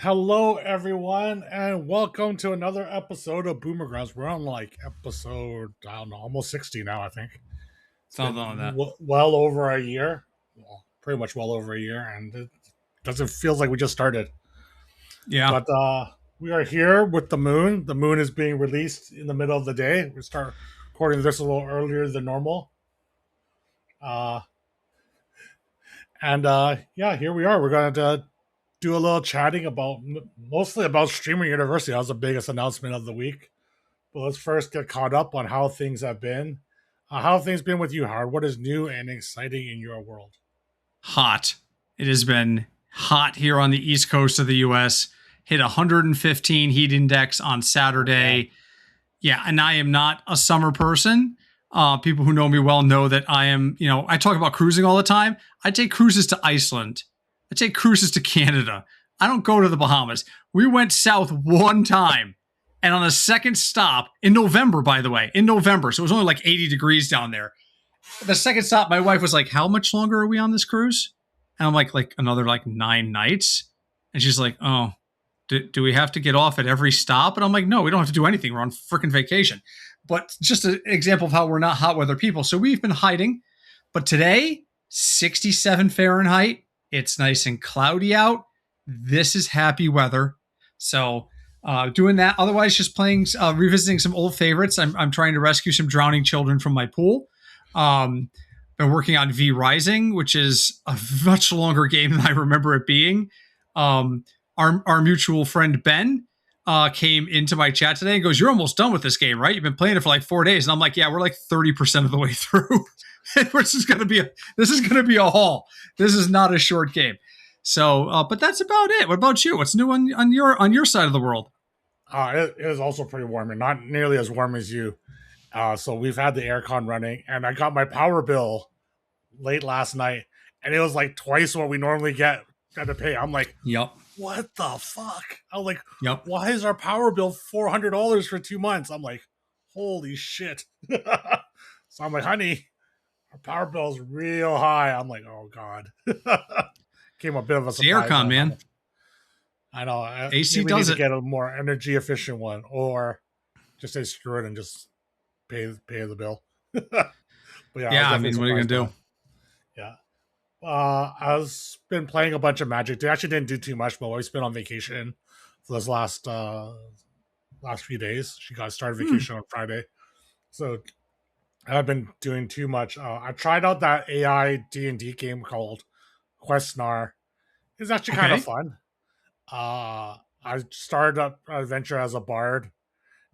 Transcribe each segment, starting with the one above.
Hello, everyone, and welcome to another episode of Boomer Grounds. We're on like episode, I don't know, almost 60 now, I think. It's Something like been that. well over a year. Well, pretty much well over a year, and it doesn't feel like we just started. Yeah. But we are here with the moon. The moon is being released in the middle of the day. We start recording this a little earlier than normal. Uh, and yeah, here we are. We're going to do a little chatting about mostly about Streamer University. That was the biggest announcement of the week. But let's first get caught up on how things have been. How have things been with you, Howard? What is new and exciting in your world? Hot. It has been hot here on the east coast of the US. Hit 115 heat index on Saturday. Yeah, and I am not a summer person. People who know me well know that I am, I talk about cruising all the time. I take cruises to Iceland. I take cruises to Canada. I don't go to the Bahamas. We went south one time. And on the second stop, in November, by the way, so it was only like 80 degrees down there. The second stop, my wife was like, how much longer are we on this cruise? And I'm like another 9 nights. And she's like, oh, do we have to get off at every stop? And I'm like, no, we don't have to do anything. We're on freaking vacation. But just an example of how we're not hot weather people. So we've been hiding. But today, 67 Fahrenheit. It's nice and cloudy out. This is happy weather. So doing that. Otherwise, just playing, revisiting some old favorites. I'm trying to rescue some drowning children from my pool. Been working on V Rising, which is a much longer game than I remember it being. Our mutual friend Ben came into my chat today and goes, "You're almost done with this game, right? You've been playing it for like 4 days." And I'm like, "Yeah, we're like 30% of the way through. This is gonna be a haul. This is not a short game." So, but that's about it. What about you? What's new on your side of the world? It is also pretty warm, and not nearly as warm as you. So we've had the aircon running, and I got my power bill late last night, and it was like twice what we normally get to pay. I'm like, Yep. What the fuck? I'm like, Yep. Why is our power bill $400 for 2 months? I'm like, holy shit. So I'm like, honey, our power bill is real high. I'm like, oh god. Came a bit of a surprise. The aircon, man. I know. AC we does need it. to get a more energy efficient one, or just say screw it and just pay the bill. But yeah, I mean, what are you gonna do? Yeah. I've been playing a bunch of Magic. They actually didn't do too much, but we've been on vacation for this last few days. She got started vacation on Friday, so I haven't been doing too much. I tried out that AI D&D game called Questnar. It's actually kind of fun. I started up an adventure as a bard,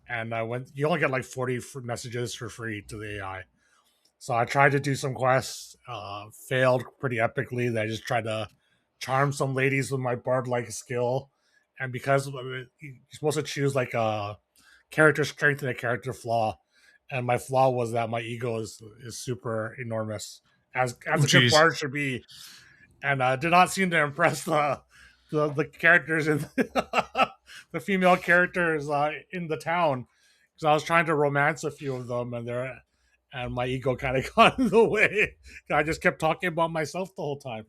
and I went. You only get like 40 messages for free to the AI. So I tried to do some quests, failed pretty epically. I just tried to charm some ladies with my bard-like skill, and because you're supposed to choose like a character strength and a character flaw, and my flaw was that my ego is super enormous, as a good bard should be, and did not seem to impress the characters and the female characters in the town, because I was trying to romance a few of them, and my ego kind of got in the way. I just kept talking about myself the whole time.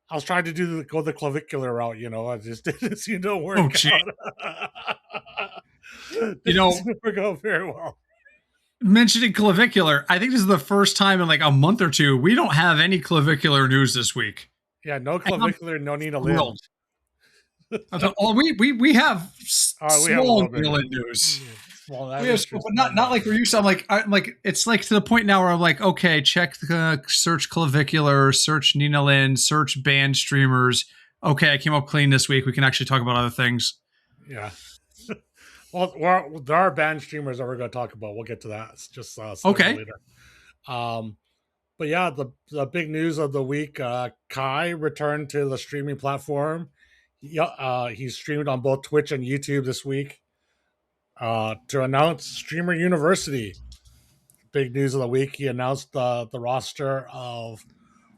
I was trying to go the clavicular route, I just didn't seem to work out. Didn't work out very well. Mentioning clavicular, I think this is the first time in like a month or two we don't have any clavicular news this week. Yeah, no clavicular, no Nina Lynn. We have small Nina Lynn news. Well, but not like we're used to. I'm like, it's like to the point now where I'm like, okay, check the search clavicular, search Nina Lynn, search band streamers. Okay, I came up clean this week. We can actually talk about other things. Yeah. Well, there are band streamers that we're going to talk about. We'll get to that. It's just okay later. But yeah, the big news of the week: Kai returned to the streaming platform. He's streamed on both Twitch and YouTube this week. To announce Streamer University. Big news of the week. He announced the roster of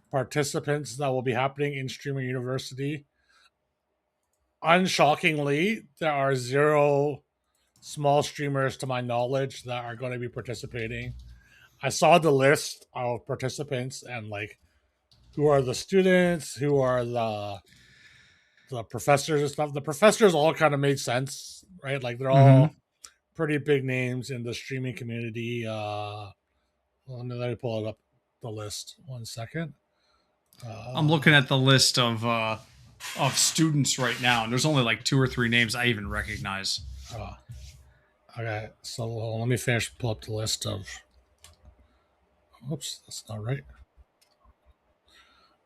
participants that will be happening in Streamer University. Unshockingly, there are 0 small streamers to my knowledge that are going to be participating. I saw the list of participants and like who are the students, who are the the professors and stuff. The professors all kind of made sense, right? Like they're Mm-hmm. all pretty big names in the streaming community. Let me pull it up the list. 1 second. I'm looking Uh, at the list of students right now, and there's only like two or three names I even recognize. uh, okay, so let me finish. Pull up the list of. Oops, that's not right.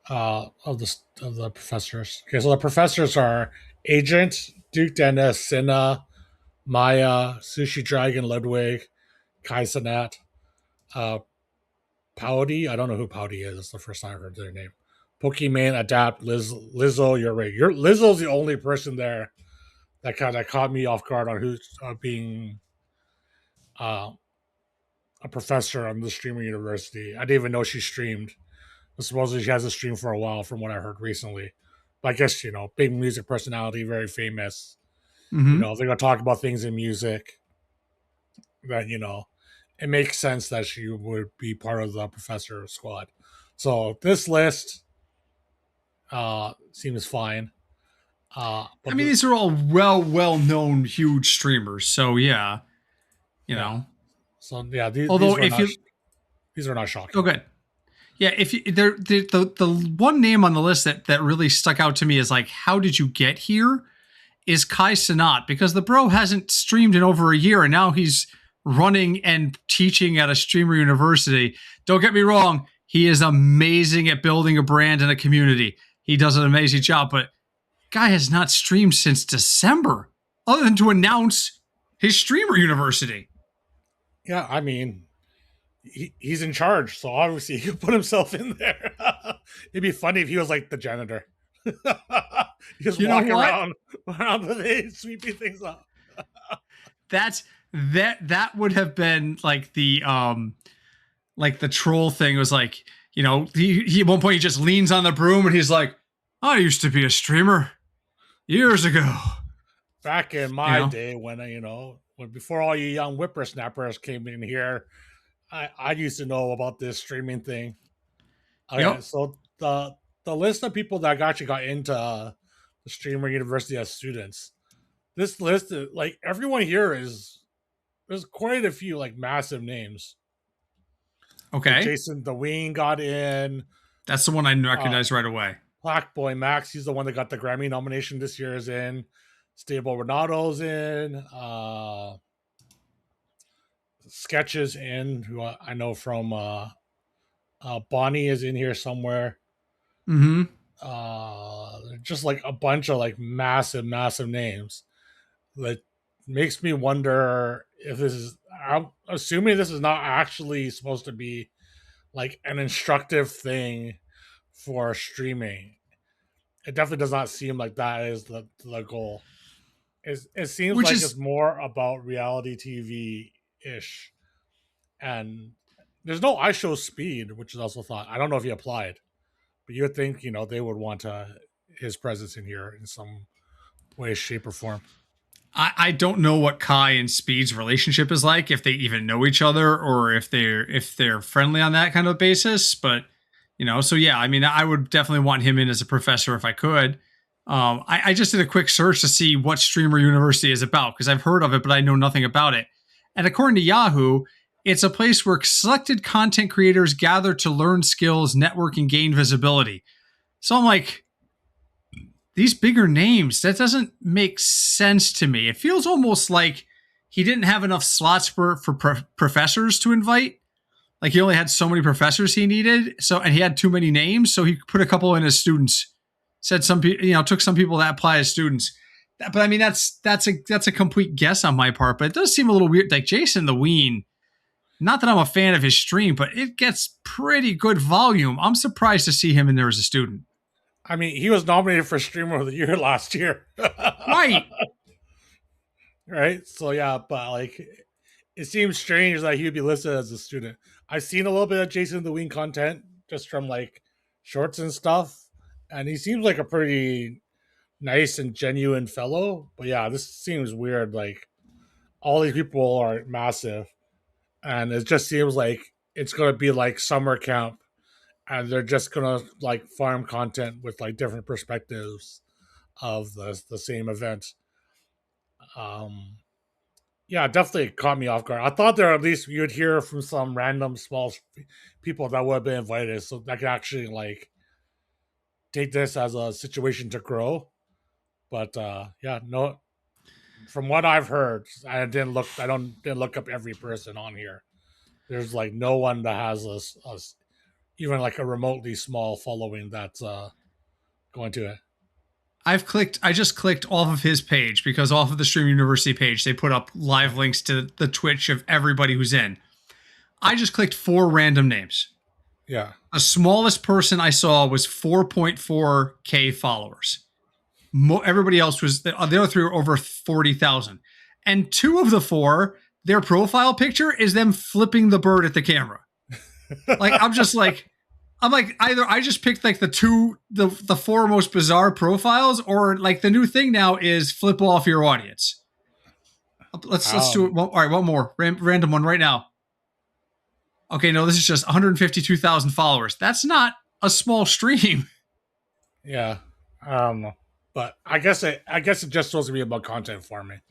Of the professors. Okay, so the professors are Agent, Duke Dennis, Cinna, Maya, Sushi Dragon, Ludwig, Kai Cenat, uh, Pouty. I don't know who Pouty is. It's the first time I heard their name. Pokemon Adapt, Lizzo. You're right. Lizzo's the only person there that kind of caught me off guard on who's being uh, a professor on the streamer university. I didn't even know she streamed. But supposedly she hasn't streamed for a while, from what I heard recently. But I guess big music personality, very famous. Mm-hmm. If they're gonna talk about things in music, then it makes sense that she would be part of the professor squad. So this list seems fine. I But mean, these are all well known huge streamers, so yeah, you yeah, know. so yeah, these Although these were if not you these were not oh shocking. good. Yeah, if you the one name on the list that really stuck out to me is like, how did you get here? Is Kai Cenat, because the bro hasn't streamed in over a year and now he's running and teaching at a streamer university. Don't get me wrong, he is amazing at building a brand and a community. He does an amazing job, but guy has not streamed since December, other than to announce his streamer university. Yeah, I mean, he's in charge, so obviously he could put himself in there. It'd be funny if he was like the janitor. He just You know walking what? around the day, sweeping things up. That's that would have been like the troll thing was like, he at one point he just leans on the broom and he's like, I used to be a streamer years ago. Back in You my know? day, when before all you young whippersnappers came in here, I used to know about this streaming thing. Okay, Yep. so the list of people that actually got into the streamer university as students, this list, like everyone here there's quite a few like massive names. Like Okay. Jason the Wing got in. That's the one I Uh, recognize right away. Black Boy Max, he's the one that got the Grammy nomination this year, is in. Stable Renado's in. Sketches in, who I know from Bonnie is in here somewhere. Mm-hmm. Just like a bunch of like massive names. That makes me wonder if this is. I'm assuming this is not actually supposed to be like an instructive thing for streaming. It definitely does not seem like that is the goal. It seems Which like it's is more about reality TV ish, and there's no I show speed, which is also thought. I don't know if he applied, but you would think they would want his presence in here in some way, shape, or form. I don't know what Kai and Speed's relationship is like, if they even know each other or if they're friendly on that kind of basis. But so yeah, I mean, I would definitely want him in as a professor if I could. I just did a quick search to see what Streamer University is about because I've heard of it, but I know nothing about it. And according to Yahoo, it's a place where selected content creators gather to learn skills, network, and gain visibility. So I'm like, these bigger names, that doesn't make sense to me. It feels almost like he didn't have enough slots for professors to invite. Like he only had so many professors he needed. So, and he had too many names. So he put a couple in as students, said some people, took some people that apply as students. But I mean, that's a complete guess on my part, but it does seem a little weird. Like Jason the Ween, not that I'm a fan of his stream, but it gets pretty good volume. I'm surprised to see him in there as a student. I mean, he was nominated for Streamer of the Year last year. Right. Right? So yeah, but like it seems strange that he would be listed as a student. I've seen a little bit of Jason the Wing content just from like shorts and stuff, and he seems like a pretty nice and genuine fellow. But yeah, this seems weird. Like all these people are massive, and it just seems like it's gonna be like summer camp, and they're just gonna like farm content with like different perspectives of the same event. Um, yeah, it definitely caught me off guard. I thought there at least you'd hear from some random small people that would have been invited, so that could actually like take this as a situation to grow. But yeah, no. From what I've heard, I didn't look. I don't didn't look up every person on here. There's like no one that has a even like a remotely small following that's going to it. I just clicked off of his page because off of the Stream University page, they put up live links to the Twitch of everybody who's in. I just clicked 4 random names. Yeah. The smallest person I saw was 4.4K followers. Everybody else was, the other 3 were over 40,000. And 2 of the 4, their profile picture is them flipping the bird at the camera. Like, I'm like, either I just picked like the 4 most bizarre profiles, or like the new thing now is flip off your audience. Let's do it. All right, one more random one right now. Okay, no, this is just 152,000 followers. That's not a small stream. Yeah. But I guess it just supposed to be about content farming,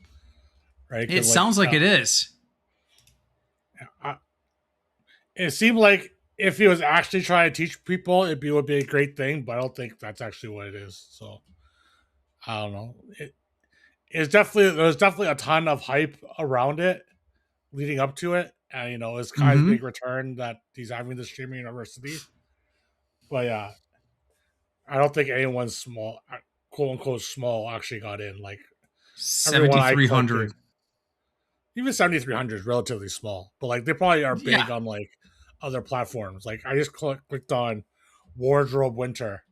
right? It Like, sounds like it is. It seemed like if he was actually trying to teach people, would be a great thing. But I don't think that's actually what it is. So I don't know. There's definitely a ton of hype around it leading up to it, and it's Kai's big return that he's having the streaming university. But yeah, I don't think anyone small, quote unquote small, actually got in. Like everyone I clicked 7,300. even 7,300 is relatively small, but like they probably are big Yeah. on like other platforms. Like I just clicked on Wardrobe Winter.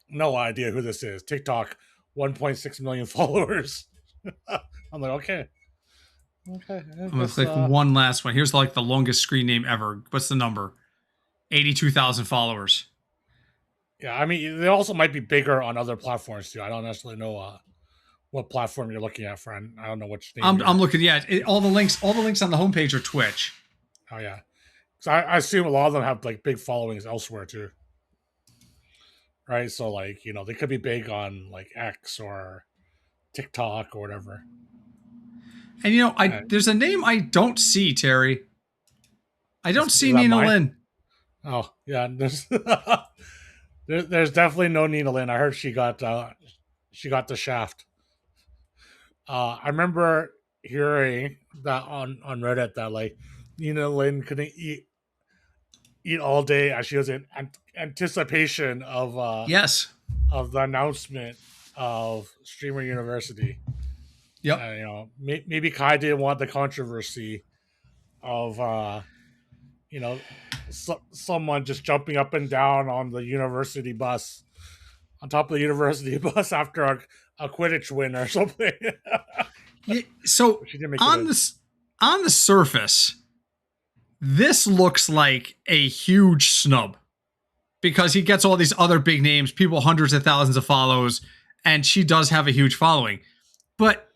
No idea who this is. TikTok, 1.6 million followers. I'm like, okay. I'm gonna click one last one. Here's like the longest screen name ever. What's the number? 82,000 followers. Yeah, I mean, they also might be bigger on other platforms too. I don't necessarily know what platform you're looking at, friend. I don't know which name. I'm looking. Yeah, all the links on the homepage are Twitch. Oh yeah, so I assume a lot of them have like big followings elsewhere too, right? So like they could be big on like X or TikTok or whatever. And there's a name I don't see, Terry. I don't see Is that Nina mine? Lynn. Oh yeah, there's definitely no Nina Lynn. I heard she got the shaft. I remember hearing that on Reddit that like Nina Lynn couldn't eat all day as she was in anticipation Yes. of the announcement of Streamer University. Yep. Maybe Kai didn't want the controversy of someone just jumping up and down on the university bus, on top of the university bus after a Quidditch win or something. Yeah, so She didn't make on the surface, this looks like a huge snub because he gets all these other big names, people hundreds of thousands of follows, and she does have a huge following. But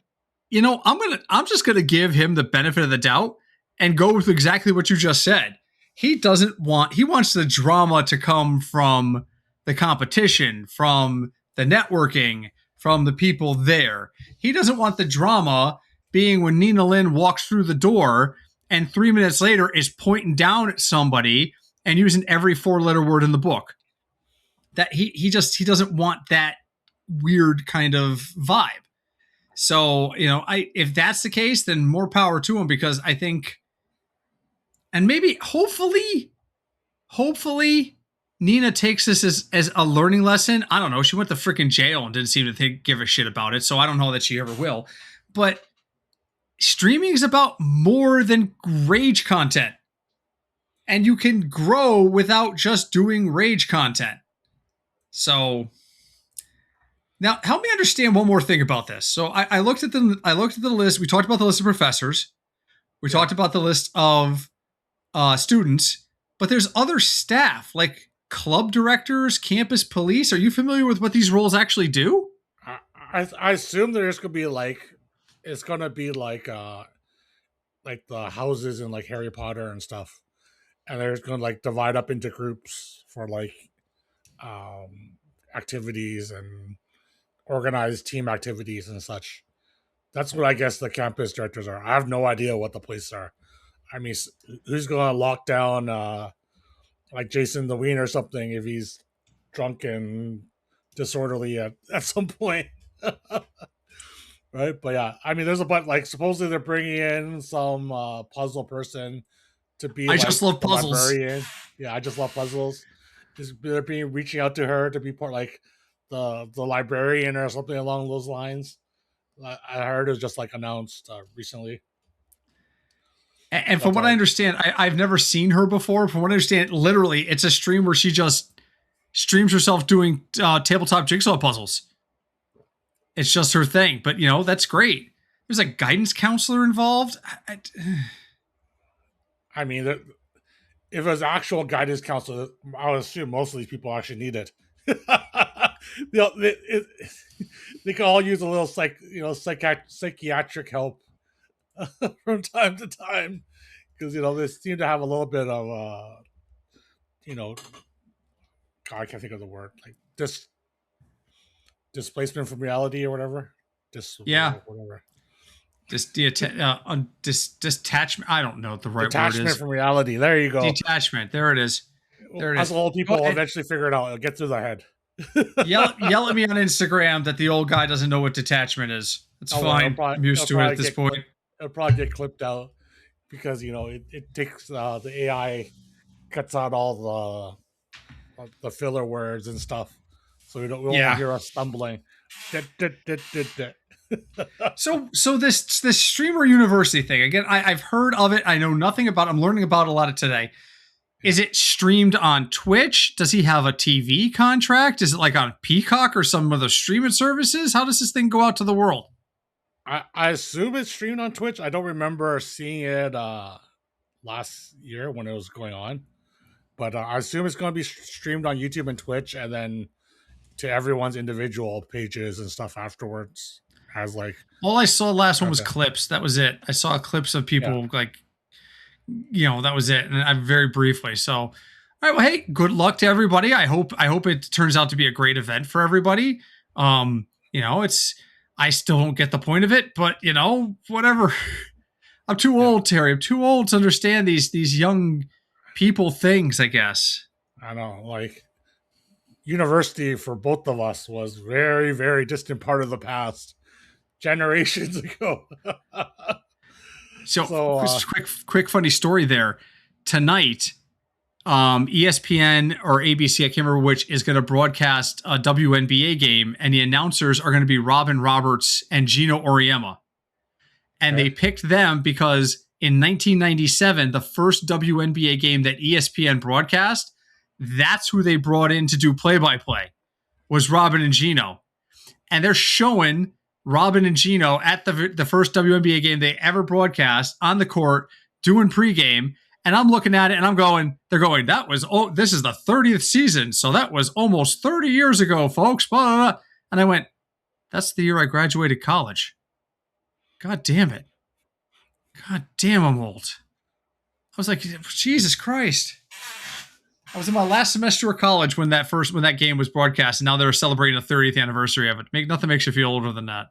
I'm just gonna give him the benefit of the doubt and go with exactly what you just said. He wants the drama to come from the competition, from the networking, from the people there. He doesn't want the drama being when Nina Lynn walks through the door and 3 minutes later is pointing down at somebody and using every 4-letter word in the book. That he doesn't want that weird kind of vibe. So, if that's the case, then more power to him, because I think, and maybe hopefully Nina takes this as a learning lesson. I don't know. She went to freaking jail and didn't seem to give a shit about it. So I don't know that she ever will. But streaming is about more than rage content. And you can grow without just doing rage content. So now help me understand one more thing about this. So I looked at the list. We talked about the list of professors. We talked about the list of students, but there's other staff like club directors, campus police. Are you familiar with what these roles actually do? I assume there's gonna be like it's gonna be like the houses in like Harry Potter and stuff, and they're gonna like divide up into groups for like activities and organize team activities and such. That's what I guess the campus directors are. I have no idea what the police are. I mean, who's going to lock down like Jason the Ween or something if he's drunk and disorderly at some point? Right? But yeah, I mean, there's a bunch, like, supposedly they're bringing in some puzzle person to be I like just love the puzzles. librarian. Yeah, I just love puzzles. Just they're being reaching out to her to be part like the librarian or something along those lines. I heard it was just like announced recently. And from But what I understand, I've never seen her before. From what I understand, literally, it's a stream where she just streams herself doing tabletop jigsaw puzzles. It's just her thing. But, that's great. There's a guidance counselor involved. I mean, if it was actual guidance counselor, I would assume most of these people actually need it. They can all use a little psychiatric help from time to time because they seem to have a little bit of you know God, I can't think of the word, like displacement from reality or whatever. Yeah. Whatever. Detachment. I don't know what the right word Detachment is. from reality. There you go. Detachment. There it is. There it As is. old people will eventually figure it out. It'll get through their head. Yell at me on Instagram that the old guy doesn't know what detachment is. It's fine. I'm used to it at this point. It'll probably get clipped out because it takes the AI cuts out all the filler words and stuff, so we won't hear us stumbling. So this streamer university thing again. I've heard of it. I know nothing about it. I'm learning about a lot of today. Is it streamed on Twitch? Does he have a TV contract? Is it like on Peacock or some of the streaming services? How does this thing go out to the world? I assume it's streamed on Twitch. I don't remember seeing it last year when it was going on, but I assume it's going to be streamed on YouTube and Twitch, and then to everyone's individual pages and stuff afterwards. As like, all I saw last one was clips. That was it. I saw clips of people that was it, and I very briefly. So, all right, well, hey, good luck to everybody. I hope it turns out to be a great event for everybody. I still don't get the point of it, but whatever. I'm too old, Terry. I'm too old to understand these young people things, I guess. I know, like university for both of us was very, very distant part of the past, generations ago. So quick funny story there. Tonight, ESPN or ABC, I can't remember which, is going to broadcast a WNBA game, and the announcers are going to be Robin Roberts and Gino Auriemma. And they picked them because in 1997, the first WNBA game that ESPN broadcast, that's who they brought in to do play-by-play, was Robin and Gino. And they're showing Robin and Gino at the first WNBA game they ever broadcast on the court doing pregame. And I'm looking at it and they're going, this is the 30th season. So that was almost 30 years ago, folks. Blah, blah, blah. And I went, that's the year I graduated college. God damn it. God damn, I'm old. I was like, Jesus Christ. I was in my last semester of college when that game was broadcast, and now they're celebrating the 30th anniversary of it. Nothing makes you feel older than that.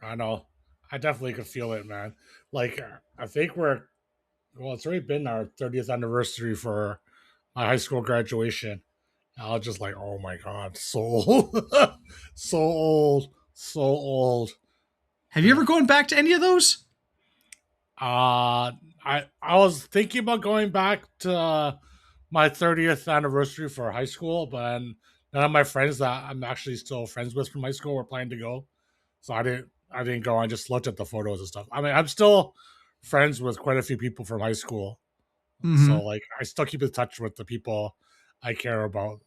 I know. I definitely could feel it, man. Like, I think it's already been our 30th anniversary for my high school graduation. And I was just like, oh my God, so old. So old. So old. Have you ever gone back to any of those? I was thinking about going back to my 30th anniversary for high school, but none of my friends that I'm actually still friends with from high school were planning to go. So I didn't go. I just looked at the photos and stuff. I mean, I'm still friends with quite a few people from high school. Mm-hmm. So like I still keep in touch with the people I care about.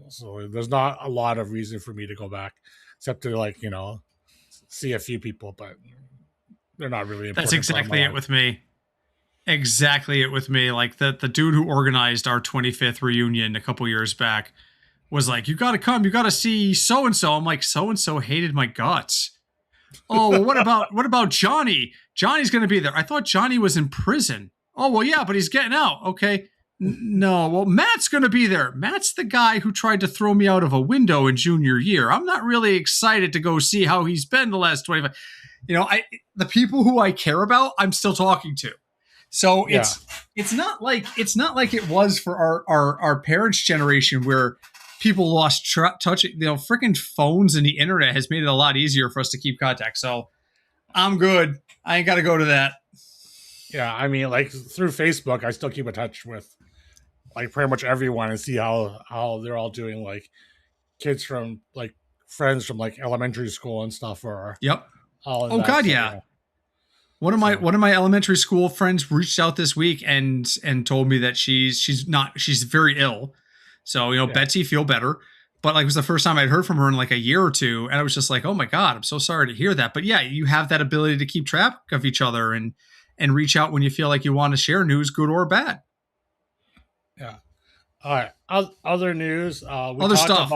So there's not a lot of reason for me to go back except to see a few people, but they're not really important. That's exactly it with me. Exactly it with me. Like the dude who organized our 25th reunion a couple years back was like, you got to come, you got to see so-and-so. I'm like, so-and-so hated my guts. Oh, well, what about Johnny? Johnny's going to be there. I thought Johnny was in prison. Oh, well, yeah, but he's getting out. Okay. No, well, Matt's going to be there. Matt's the guy who tried to throw me out of a window in junior year. I'm not really excited to go see how he's been the last 25. The people who I care about, I'm still talking to. So Yeah, it's not like it was for our parents' generation where people lost touch. Freaking phones and the internet has made it a lot easier for us to keep contact. So I'm good. I ain't got to go to that. yeah. I mean, like through Facebook, I still keep in touch with like pretty much everyone and see how they're all doing. Like kids from like friends from like elementary school and stuff are Yep. all in Oh that. God, So yeah. yeah. So One of my elementary school friends reached out this week and told me that she's very ill. So, yeah, Betsy, feel better. But like it was the first time I'd heard from her in like a year or two, and I was just like, oh my God, I'm so sorry to hear that. But yeah, you have that ability to keep track of each other and reach out when you feel like you want to share news, good or bad. yeah. All right. Other news. Other stuff.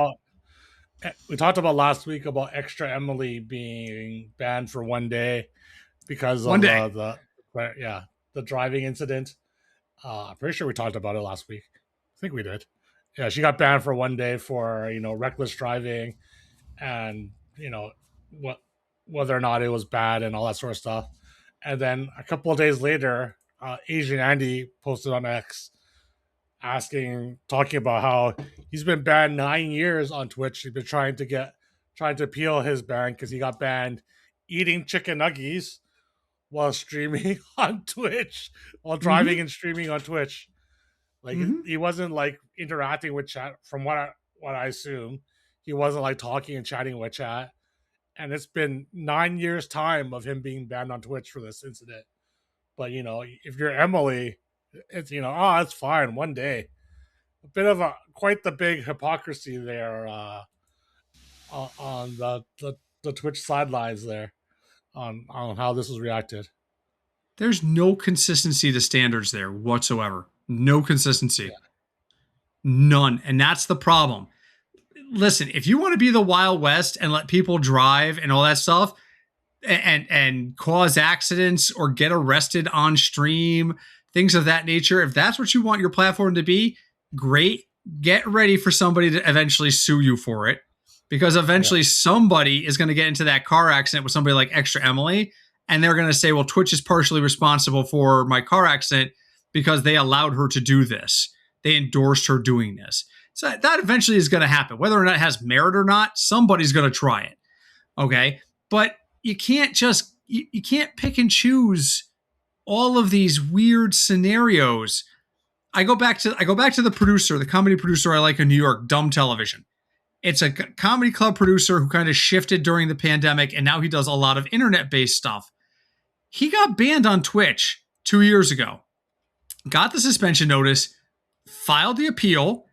We talked about last week about Extra Emily being banned for 1 day because One of day. the driving incident. I'm pretty sure we talked about it last week. I think we did. Yeah, she got banned for 1 day for reckless driving, and what whether or not it was bad and all that sort of stuff. And then a couple of days later, Asian Andy posted on X talking about how he's been banned 9 years on Twitch. He's been trying to appeal his ban because he got banned eating chicken nuggets while streaming on Twitch, while driving Mm-hmm. and streaming on Twitch. Like Mm-hmm. he wasn't like interacting with chat, from what I assume. He wasn't like talking and chatting with chat. And it's been 9 years time of him being banned on Twitch for this incident. But if you're Emily, it's oh, it's fine, 1 day. A bit of a quite the big hypocrisy there, on the Twitch sidelines there, on how this was reacted. There's no consistency to standards there whatsoever. No consistency. Yeah, None. And that's the problem. Listen, if you want to be the Wild West and let people drive and all that stuff and cause accidents or get arrested on stream, things of that nature, if that's what you want your platform to be, great. Get ready for somebody to eventually sue you for it, because yeah, eventually somebody is going to get into that car accident with somebody like Extra Emily, and they're going to say, well, Twitch is partially responsible for my car accident because they allowed her to do this. They endorsed her doing this. So that eventually is going to happen. Whether or not it has merit or not, somebody's going to try it. Okay. But you can't you can't pick and choose all of these weird scenarios. I go back to the producer, the comedy producer I like in New York, Dumb Television. It's a comedy club producer who kind of shifted during the pandemic, and now he does a lot of internet-based stuff. He got banned on Twitch 2 years ago, got the suspension notice, filed the appeal,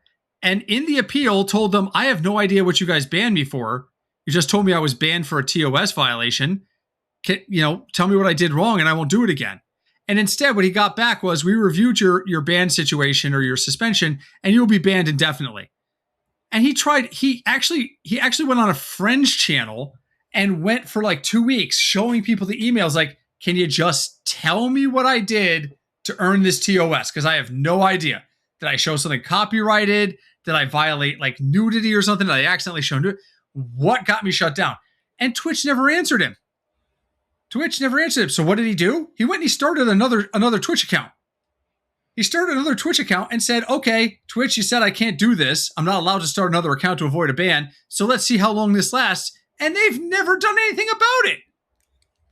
and in the appeal told them, I have no idea what you guys banned me for. You just told me I was banned for a TOS violation. Tell me what I did wrong and I won't do it again. And instead, what he got back was, we reviewed your ban situation or your suspension, and you'll be banned indefinitely. And he actually went on a friend's channel and went for like 2 weeks showing people the emails like, can you just tell me what I did to earn this TOS? Because I have no idea. Did I show something copyrighted? Did I violate like nudity or something? Did I accidentally show nudity? What got me shut down? And Twitch never answered him. So what did he do? He went and he started another Twitch account. He started another Twitch account and said, okay, Twitch, you said I can't do this. I'm not allowed to start another account to avoid a ban. So let's see how long this lasts. And they've never done anything about it.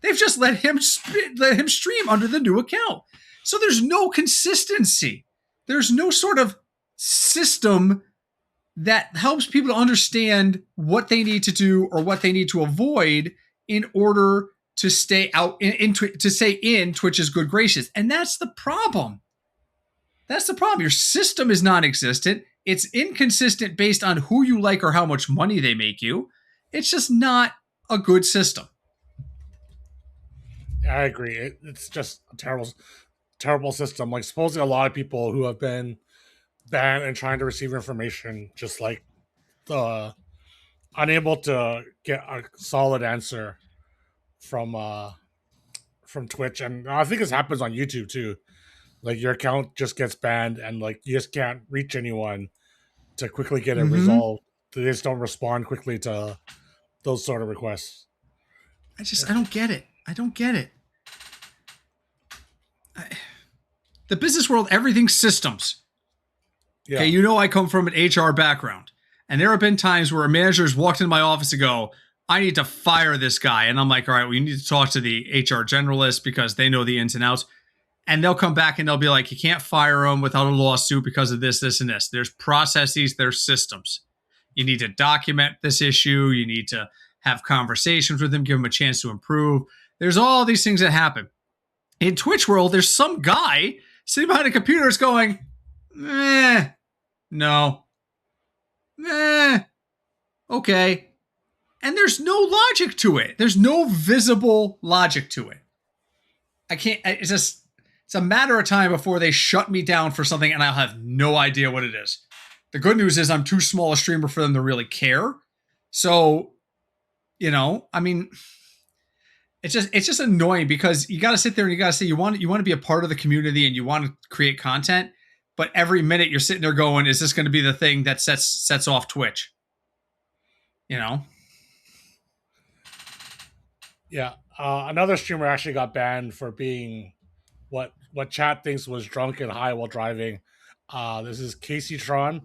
They've just let him stream under the new account. So there's no consistency. There's no sort of system that helps people to understand what they need to do or what they need to avoid in order to stay out to stay in Twitch's good graces. And that's the problem. Your system is non-existent. It's inconsistent based on who you like or how much money they make you. It's just not a good system. I agree. It's just a terrible system. Like supposing a lot of people who have been banned and trying to receive information, just like the unable to get a solid answer from Twitch, and I think this happens on YouTube too. Like your account just gets banned, and like you just can't reach anyone to quickly get it Mm-hmm. resolved. They just don't respond quickly to those sort of requests. I don't get it. I don't get it. The business world, everything's systems. Okay, Yeah, you know I come from an HR background, and there have been times where a manager's walked into my office and go, "I need to fire this guy," and I'm like, "All right, well, you need to talk to the HR generalist because they know the ins and outs." And they'll come back and they'll be like, "You can't fire him without a lawsuit because of this, this, and this." There's processes, there's systems. You need to document this issue. You need to have conversations with them, give them a chance to improve. There's all these things that happen. In Twitch world, there's some guy sitting behind a computer is going, no, okay. And there's no logic to it. There's no visible logic to it. I can't, it's a matter of time before they shut me down for something and I'll have no idea what it is. The good news is I'm too small a streamer for them to really care. So, I mean, it's just annoying because you got to sit there and you got to say you want to be a part of the community and you want to create content, but every minute you're sitting there going, is this going to be the thing that sets off Twitch? yeah. Another streamer actually got banned for being what chat thinks was drunk and high while driving. This is Casey Tron.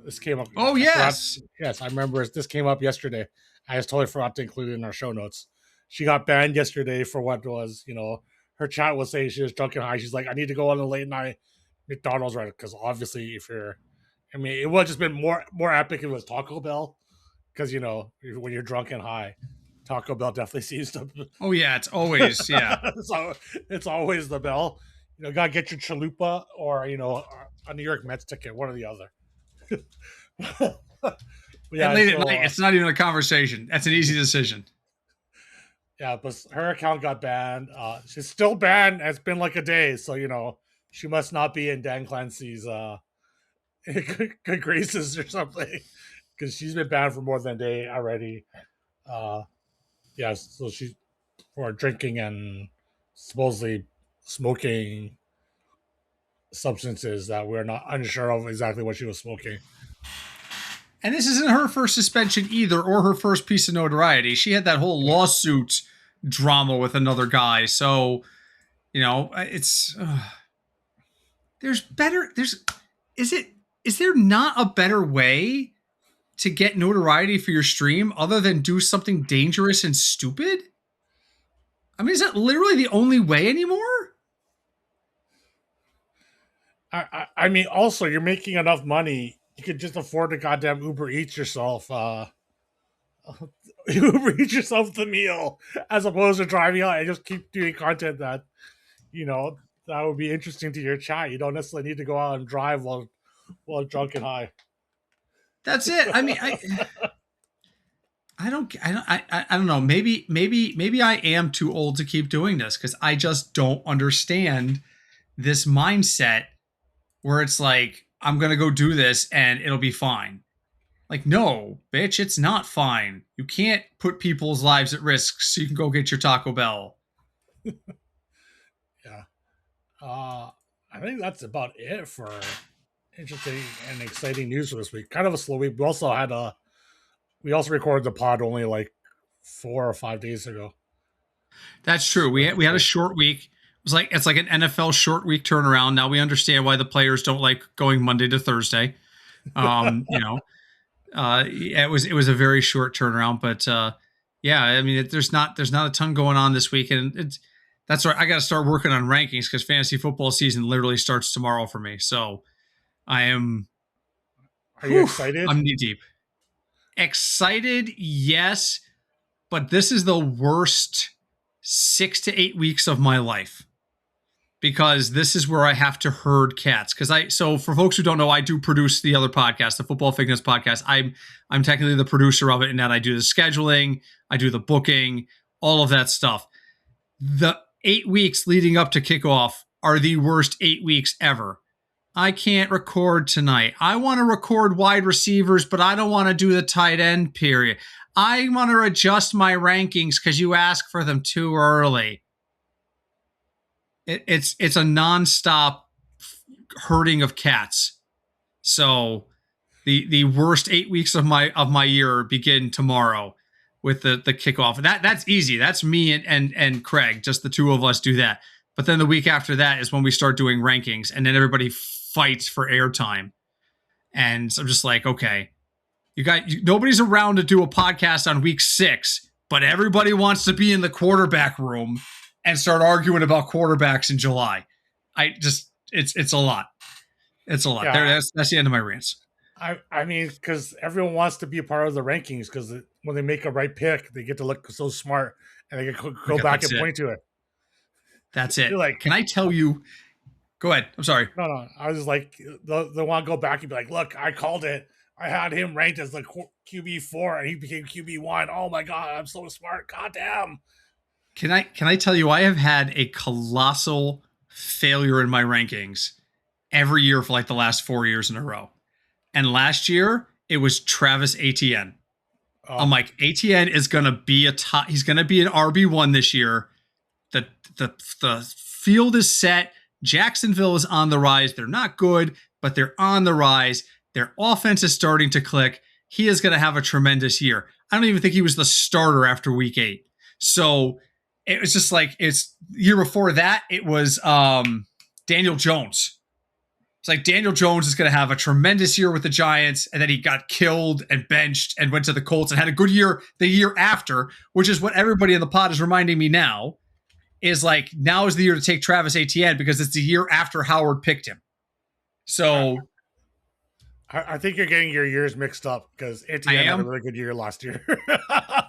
This came up. Oh I forgot. yes. Yes, I remember this came up yesterday. I just totally forgot to include it in our show notes. She got banned yesterday for what was, her chat was saying she was drunk and high. She's like, I need to go on a late night McDonald's right because obviously I mean, it would have just been more epic if it was Taco Bell because when you're drunk and high, Taco Bell definitely seems to. Oh yeah, it's always yeah. So it's always the bell. Gotta get your chalupa or a New York Mets ticket, one or the other. Yeah, And late so at night, it's not even a conversation. That's an easy decision. yeah, but her account got banned. She's still banned. It's been like a day, so she must not be in Dan Clancy's good graces or something because she's been banned for more than a day already. Uh, yeah, so she's for drinking and supposedly smoking substances that we're not unsure of exactly what she was smoking. And this isn't her first suspension either, or her first piece of notoriety. She had that whole lawsuit drama with another guy. So, it's there's better. Is there not a better way to get notoriety for your stream other than do something dangerous and stupid? I mean, is that literally the only way anymore? I mean, also you're making enough money. You could just afford to goddamn Uber Eats yourself. Uber Eats yourself the meal as opposed to driving out and just keep doing content that would be interesting to your chat. You don't necessarily need to go out and drive while drunk and high. That's it. I mean, I don't know. Maybe I am too old to keep doing this because I just don't understand this mindset where it's like, I'm going to go do this and it'll be fine. Like, no, bitch, it's not fine. You can't put people's lives at risk so you can go get your Taco Bell. Yeah. I think that's about it for interesting and exciting news for this week. Kind of a slow week. We also recorded the pod only like 4 or 5 days ago. That's true. We had a short week. It's like an NFL short week turnaround. Now we understand why the players don't like going Monday to Thursday. It was a very short turnaround, but yeah, I mean, there's not a ton going on this week, and that's right. I got to start working on rankings because fantasy football season literally starts tomorrow for me. So I am. Are you excited? I'm knee deep. Excited, yes, but this is the worst 6 to 8 weeks of my life. Because this is where I have to herd cats. So for folks who don't know, I do produce the other podcast, the Football Fitness Podcast. I'm technically the producer of it in that I do the scheduling, I do the booking, all of that stuff. The 8 weeks leading up to kickoff are the worst 8 weeks ever. I can't record tonight. I want to record wide receivers, but I don't want to do the tight end period. I want to adjust my rankings because you ask for them too early. it's a nonstop herding of cats. So the worst 8 weeks of my year begin tomorrow with the kickoff. That's easy. That's me and Craig. Just the two of us do that. But then the week after that is when we start doing rankings, and then everybody fights for airtime. And so I'm just like, okay, nobody's around to do a podcast on week 6, but everybody wants to be in the quarterback room and start arguing about quarterbacks in July. It's a lot. It's a lot. Yeah, That's the end of my rants. I mean, because everyone wants to be a part of the rankings because when they make a right pick, they get to look so smart and they can go back That's and it. point to it. That's it. You're like, Can I tell you? Go ahead. I'm sorry. no. I was like, they want to go back and be like, look, I called it. I had him ranked as the QB4 and he became QB1. Oh my God, I'm so smart. God damn. Can I tell you? I have had a colossal failure in my rankings every year for like the last 4 years in a row. And last year it was Travis Etienne. I'm like, Etienne is gonna be a top. He's gonna be an RB1 this year. The the field is set. Jacksonville is on the rise. They're not good, but they're on the rise. Their offense is starting to click. He is going to have a tremendous year. I don't even think he was the starter after week 8. So it was just like, it's year before that, it was Daniel Jones. It's like Daniel Jones is going to have a tremendous year with the Giants, and then he got killed and benched and went to the Colts and had a good year the year after, which is what everybody in the pod is reminding me now, is like, now is the year to take Travis Etienne because it's the year after Howard picked him. So I think you're getting your years mixed up because Etienne had a really good year last year.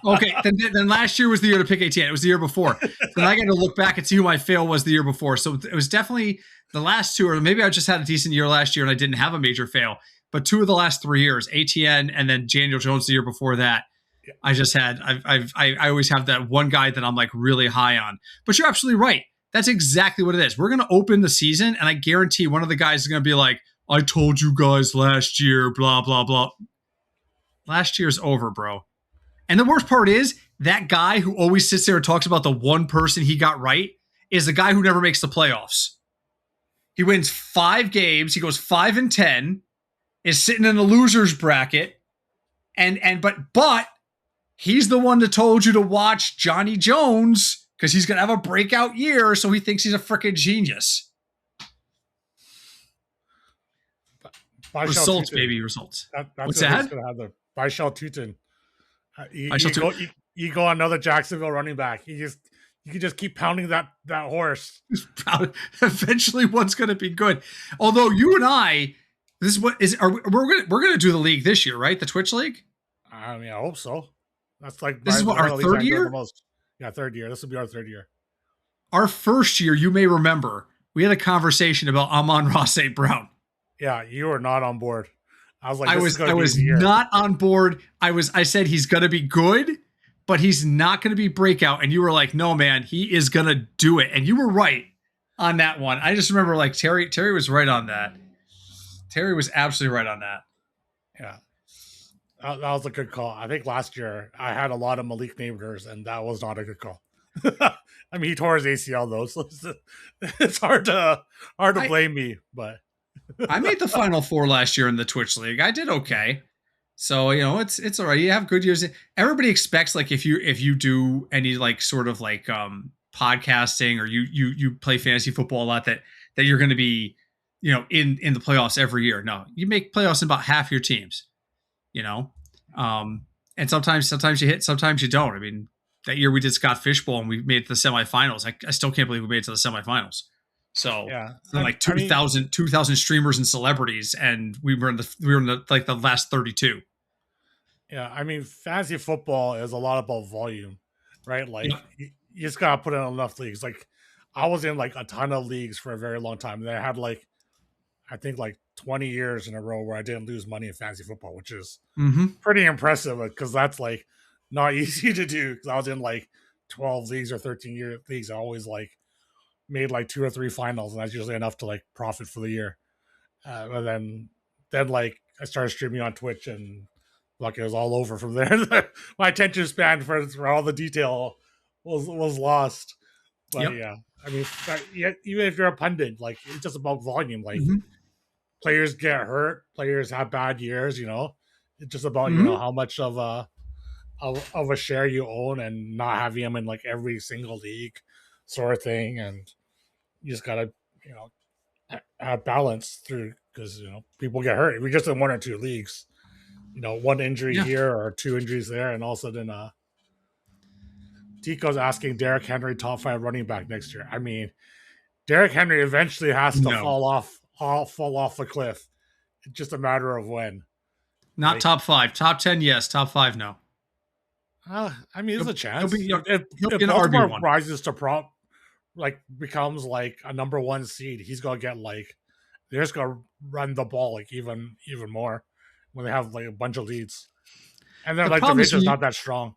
Okay, then last year was the year to pick Etienne. It was the year before. Then I got to look back and see who my fail was the year before. So it was definitely the last two, or maybe I just had a decent year last year and I didn't have a major fail. But 2 of the last 3 years, Etienne and then Daniel Jones the year before that, Yeah. I just had. I always have that one guy that I'm like really high on. But you're absolutely right. That's exactly what it is. We're going to open the season, and I guarantee one of the guys is going to be like, I told you guys last year, blah, blah, blah. Last year's over, bro. And the worst part is that guy who always sits there and talks about the one person he got right is the guy who never makes the playoffs. He wins 5 games. He goes 5-10, is sitting in the loser's bracket. But he's the one that told you to watch Johnny Jones because he's going to have a breakout year. So he thinks he's a freaking genius. Results, baby, results. That's What's what that? going to have the Baishal Tutin. You go on another Jacksonville running back. You can just keep pounding that horse. Eventually, one's going to be good. Although you and I, this is what is we're gonna do the league this year, right? The Twitch league. I mean, I hope so. That's like this is what our third year. Yeah, third year. This will be our third year. Our first year, you may remember, we had a conversation about Amon-Ra St. Brown. Yeah, you were not on board. I was like, I was not on board. I said he's gonna be good, but he's not gonna be breakout. And you were like, no, man, he is gonna do it. And you were right on that one. I just remember like Terry was right on that. Terry was absolutely right on that. Yeah. That was a good call. I think last year I had a lot of Malik Neighbors, and that was not a good call. I mean, he tore his ACL though, so it's hard to blame me. But I made the Final Four last year in the Twitch League. I did okay, so it's all right. You have good years. Everybody expects like if you do any like sort of like podcasting or you play fantasy football a lot that you're going to be in the playoffs every year. No, you make playoffs in about half your teams. And sometimes you hit, sometimes you don't. I mean, that year we did Scott Fishbowl and we made it to the semifinals. I still can't believe we made it to the semifinals. So yeah, like 2,000 streamers and celebrities, and we were in the like the last 32. Yeah, I mean, fantasy football is a lot about volume, right? Like you just gotta put in enough leagues. Like I was in like a ton of leagues for a very long time, and I had like I think like 20 years in a row where I didn't lose money in fantasy football, which is pretty impressive because that's like not easy to do. Because I was in like 12 leagues or 13-year leagues. I always like made like 2 or 3 finals, and that's usually enough to like profit for the year. And then like I started streaming on Twitch, and like it was all over from there. My attention span for all the detail was lost. But yeah, I mean, even if you're a pundit, like it's just about volume. Like Hmm. players get hurt, players have bad years. It's just about Hmm. how much of a share you own and not having them in like every single league, sort of thing. And you just gotta you know have balance through because people get hurt. If you're just in one or two leagues, one injury Yeah. here or two injuries there, and all of a sudden, Tico's asking Derrick Henry top five running back next year. I mean, Derrick Henry eventually has to No, fall off the cliff. It's just a matter of when. not Like, top five. Top 10, yes. Top five, no. I mean, there's He'll, a he'll chance be he'll if be an RB Baltimore one. rises to like becomes like a number one seed, he's gonna get like they're just gonna run the ball like even more when they have like a bunch of leads, and then The like problem is division's when not you that strong.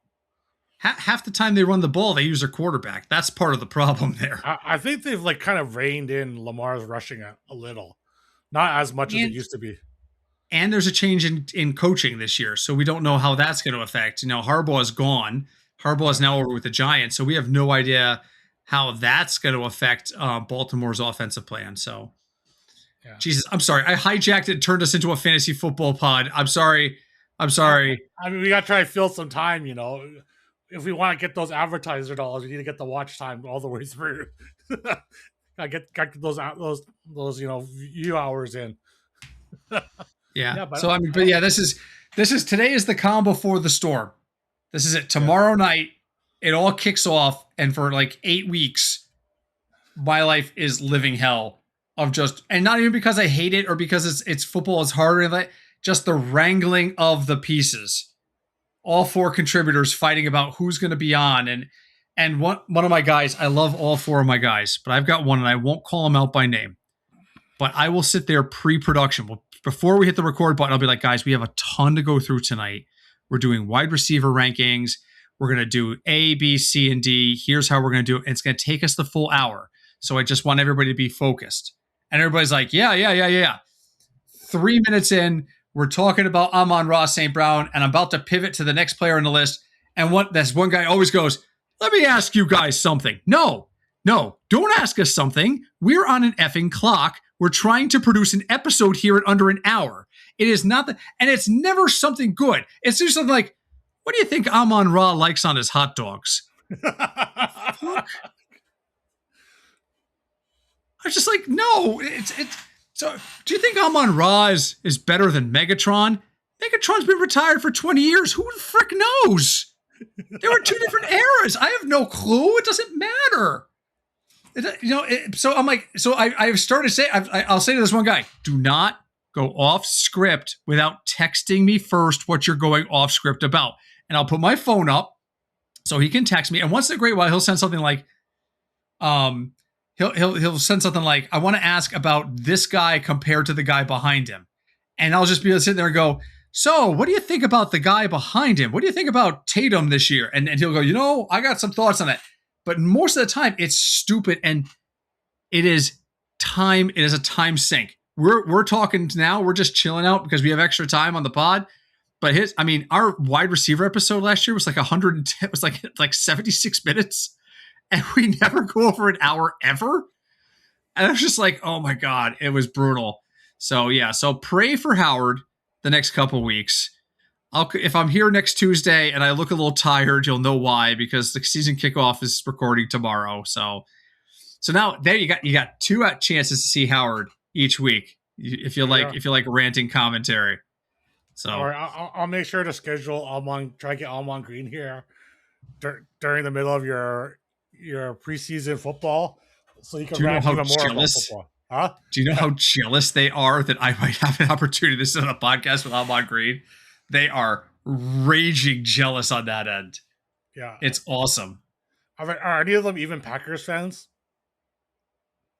half the time they run the ball, they use their quarterback. That's part of the problem there. I think they've like kind of reined in Lamar's rushing a little, not as much as it And used to be. and there's a change in coaching this year, so we don't know how that's going to affect. Harbaugh is gone. Harbaugh is Yeah, now over with the Giants, so we have no idea how that's going to affect Baltimore's offensive plan. So, yeah. Jesus, I'm sorry, I hijacked it, turned us into a fantasy football pod. I'm sorry. I'm I, sorry. I mean, we got to try to fill some time. If we want to get those advertiser dollars, we need to get the watch time all the way through. Got those view hours in. Yeah. Yeah, So but I mean, but yeah, this is today is the calm before the storm. This is it. yeah. Tomorrow night, it all kicks off, and for like 8 weeks, my life is living hell of just, and not even because I hate it or because it's football is harder than that, just the wrangling of the pieces. All four contributors fighting about who's going to be on, and one of my guys, I love all four of my guys, but I've got one and I won't call him out by name, but I will sit there pre-production. Well, before we hit the record button, I'll be like, guys, we have a ton to go through tonight. We're doing wide receiver rankings. We're going to do A, B, C, and D. Here's how we're going to do it. And it's going to take us the full hour. So I just want everybody to be focused. And everybody's like, yeah, yeah, yeah, yeah. 3 minutes in, we're talking about Amon-Ra St. Brown, and I'm about to pivot to the next player on the list. And this one guy always goes, let me ask you guys something. No, don't ask us something. We're on an effing clock. We're trying to produce an episode here in under an hour. It is not that, and it's never something good. It's just something like, what do you think Amon-Ra likes on his hot dogs? Fuck. I was just like, no, it's. So, do you think Amon-Ra is better than Megatron? Megatron's been retired for 20 years. Who the frick knows? There were two different eras. I have no clue. It doesn't matter. So I'm like, so I've started to say, I'll say to this one guy, do not go off script without texting me first what you're going off script about. And I'll put my phone up so he can text me. And once in a great while, he'll send something like, he'll send something like, I want to ask about this guy compared to the guy behind him. And I'll just be able to sit there and go, so what do you think about the guy behind him? What do you think about Tatum this year? And he'll go, I got some thoughts on that. But most of the time, it's stupid, and it is time. It is a time sink. We're talking now. We're just chilling out because we have extra time on the pod. But our wide receiver episode last year was like 110. It was like 76 minutes, and we never go over an hour ever. And I was just like, oh my god, it was brutal. So yeah, so pray for Howard the next couple weeks. If I'm here next Tuesday and I look a little tired, you'll know why, because the season kickoff is recording tomorrow. So now there you got two chances to see Howard each week if you like Yeah. if you like ranting commentary. So Or I'll make sure to schedule try to get Almond Green here during the middle of your preseason football, so you can do you know rant how even more about jealous? football. Huh? Do you know how jealous they are that I might have an opportunity to sit on a podcast with Almond Green? They are raging jealous on that end. Yeah. It's awesome. Are any of them even Packers fans?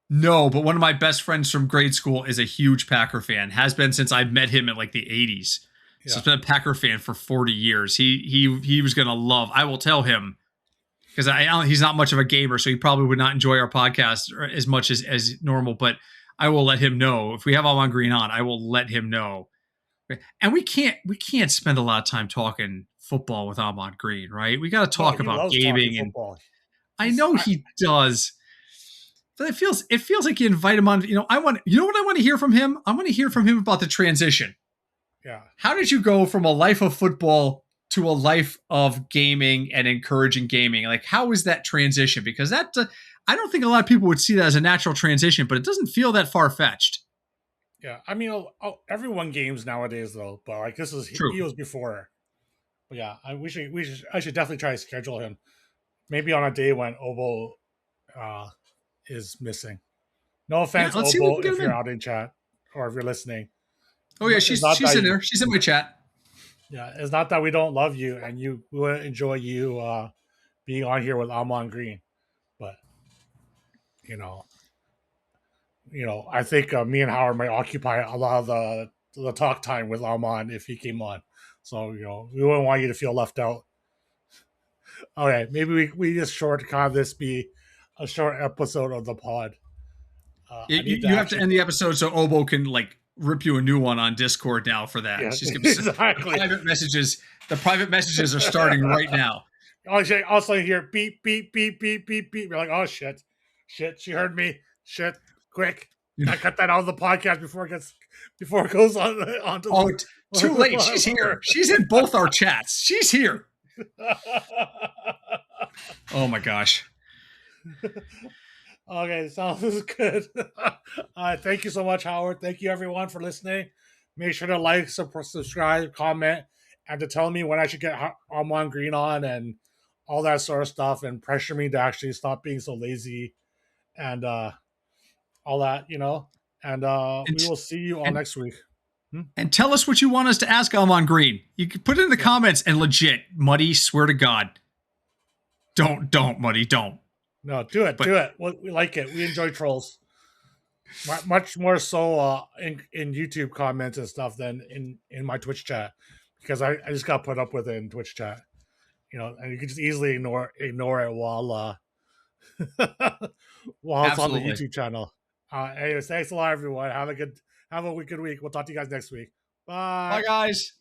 No, but one of my best friends from grade school is a huge Packer fan. Has been since I met him in like the 80s. So Yeah. he's been a Packer fan for 40 years. He was gonna love. I will tell him because he's not much of a gamer, so he probably would not enjoy our podcast as much as normal. But I will let him know if we have Almond Green on. I will let him know. And we can't spend a lot of time talking football with Almond Green, right? We got to No, talk he about loves talking gaming, and football. I He's know he does. it feels like you invite him on. You know what I want to hear from him? I want to hear from him about the transition. Yeah. How did you go from a life of football to a life of gaming and encouraging gaming? Like, how is that transition? Because I don't think a lot of people would see that as a natural transition, but it doesn't feel that far fetched. Yeah. I mean, everyone games nowadays though, but like this is True. he was before. But yeah, I should definitely try to schedule him. Maybe on a day when Obo uh, is missing. No Yeah, offense, let's see if we Obo, can get if him you're in. out in chat or if you're listening. Oh yeah, It's she's not she's that in there. She's in my chat. yeah, it's not that we don't love you and we would enjoy you being on here with Amon Green, but you know, I think me and Howard might occupy a lot of the talk time with Amon if he came on. So we wouldn't want you to feel left out. Okay, maybe we just short have this be a short episode of the pod. I You, need to you have to actually, end the episode so Obo can like rip you a new one on Discord now for that. yeah, She's gonna the exactly. private messages. The private messages are starting right now. Also hear beep beep beep beep beep beep. You're like, oh shit, she heard me. Shit, quick, I cut that out of the podcast before it goes on onto Oh, the. too late. She's here. She's in both our chats. She's here. Oh my gosh. Okay, sounds good. Thank you so much, Howard. Thank you, everyone, for listening. Make sure to like, subscribe, comment, and to tell me when I should get Armand Green on and all that sort of stuff, and pressure me to actually stop being so lazy and all that. And And, we will see you all and next week. and tell us what you want us to ask Almon Green. You can put it in the comments and legit, Muddy, swear to God. Don't, Muddy, don't. No, do it, But do it. We like it. We enjoy trolls. Much more so in YouTube comments and stuff than in my Twitch chat because I just got put up with it in Twitch chat, and you can just easily ignore it while it's on the absolutely. YouTube channel. Anyways, thanks a lot, everyone. Have a good week. We'll talk to you guys next week. Bye. Bye, guys.